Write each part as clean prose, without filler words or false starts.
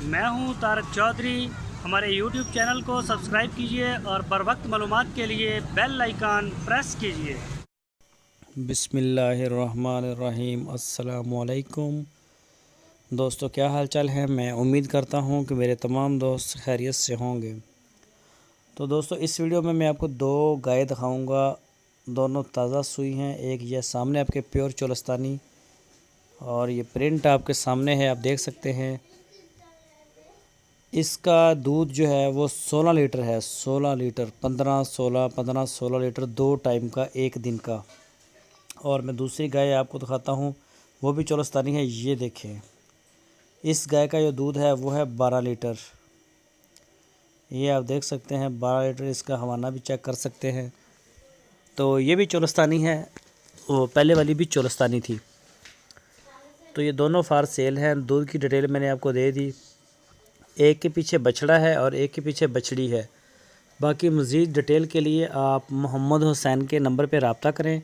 मैं हूं तारक चौधरी। हमारे YouTube चैनल को सब्सक्राइब कीजिए और बर वक्त मालूमात के लिए बेल आइकन प्रेस कीजिए। बिस्मिल्लाहिर्रहमानिर्रहीम। अस्सलामुअलैकुम दोस्तों, क्या हाल चाल है। मैं उम्मीद करता हूं कि मेरे तमाम दोस्त खैरियत से होंगे। तो दोस्तों, इस वीडियो में मैं आपको दो गाय दिखाऊंगा। दोनों ताज़ा सूई हैं। एक ये सामने आपके प्योर चोलस्तानी और ये प्रिंट आपके सामने है, आप देख सकते हैं। इसका दूध जो है वो 16 लीटर है। 16 लीटर, 15-16 लीटर, 2 टाइम का, एक दिन का। और मैं दूसरी गाय आपको दिखाता हूँ, वो भी चोलस्तानी है। ये देखें, इस गाय का जो दूध है वो है 12 लीटर। ये आप देख सकते हैं 12 लीटर। इसका हवाना भी चेक कर सकते हैं। तो ये भी चोलस्तानी है, वो पहले वाली भी चोलस्तानी थी। तो ये दोनों फार सेल हैं। दूध की डिटेल मैंने आपको दे दी। एक के पीछे बछड़ा है और एक के पीछे बछड़ी है। बाकी मज़ीद डिटेल के लिए आप मोहम्मद हुसैन के नंबर पर रब्ता करें।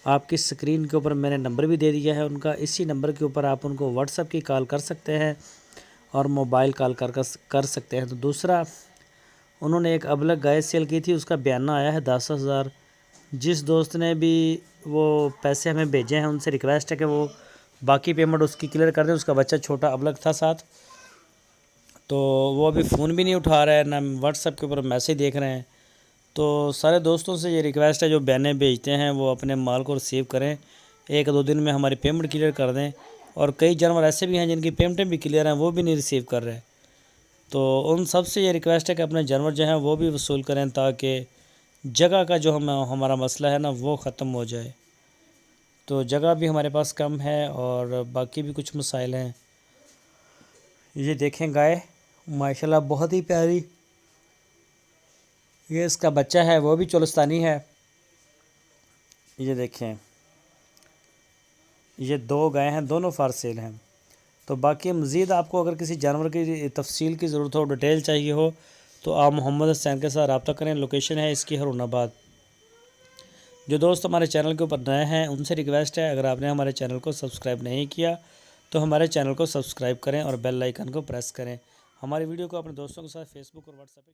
आपकी स्क्रीन के ऊपर मैंने नंबर भी दे दिया है उनका। इसी नंबर के ऊपर आप उनको व्हाट्सएप की कॉल कर सकते हैं और मोबाइल कॉल कर सकते हैं। तो दूसरा, उन्होंने एक अबलग गाय सेल की थी, उसका बयाना आया है 10,000। जिस दोस्त ने भी वो पैसे हमें भेजे हैं उनसे रिक्वेस्ट है कि वो बाकी पेमेंट उसकी क्लियर कर दें। उसका बच्चा छोटा अबलग था साथ, तो वो अभी फ़ोन भी नहीं उठा रहा है, ना व्हाट्सएप के ऊपर मैसेज देख रहे हैं। तो सारे दोस्तों से ये रिक्वेस्ट है, जो बयाने भेजते हैं वो अपने माल को रिसीव करें। 1-2 दिन में हमारी पेमेंट क्लियर कर दें। और कई जानवर ऐसे भी हैं जिनकी पेमेंटें भी क्लियर हैं, वो भी नहीं रिसीव कर रहे। तो उन सब से ये रिक्वेस्ट है कि अपने जानवर जो हैं वो भी वसूल करें, ताकि जगह का जो हमारा मसला है ना, वो ख़त्म हो जाए। तो जगह भी हमारे पास कम है और बाकी भी कुछ मसाइल हैं। ये देखें गाय, माशाल्लाह बहुत ही प्यारी। ये इसका बच्चा है, वो भी चोलस्तानी है। ये देखें, ये 2 गाय हैं, दोनों फार सेल हैं। तो बाकी मज़ीद आपको अगर किसी जानवर की तफसील की ज़रूरत हो, डिटेल चाहिए हो, तो आप मोहम्मद हुसैन के साथ रब्ता करें। लोकेशन है इसकी हरुणाबाद। जो दोस्त हमारे चैनल के ऊपर नए हैं उनसे रिक्वेस्ट है, अगर आपने हमारे चैनल को सब्सक्राइब नहीं किया तो हमारे चैनल को सब्सक्राइब करें और बेल आइकन को प्रेस करें। हमारी वीडियो को अपने दोस्तों के साथ फेसबुक और व्हाट्सएप पे